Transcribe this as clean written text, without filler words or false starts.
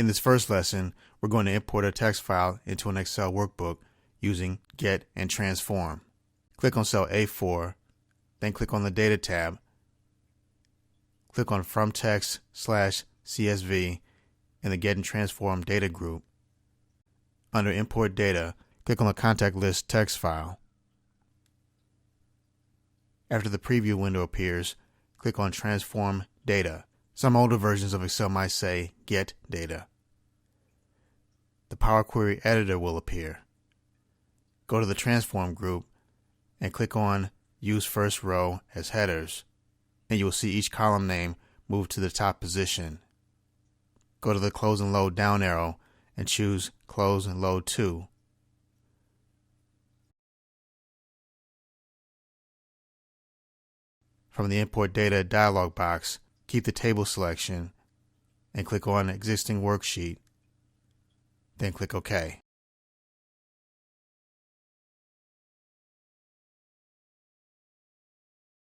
In this first lesson, we're going to import a text file into an Excel workbook using Get and Transform. Click on cell A4, then click on the Data tab. Click on From Text/CSV in the Get and Transform data group. Under Import Data, click on the Contact List text file. After the preview window appears, click on Transform Data. Some older versions of Excel might say Get Data. The Power Query Editor will appear. Go to the Transform group and click on Use First Row as headers, and you will see each column name move to the top position. Go to the Close and Load down arrow and choose Close and Load To. From the Import Data dialog box, keep the table selection and click on Existing Worksheet, then click OK.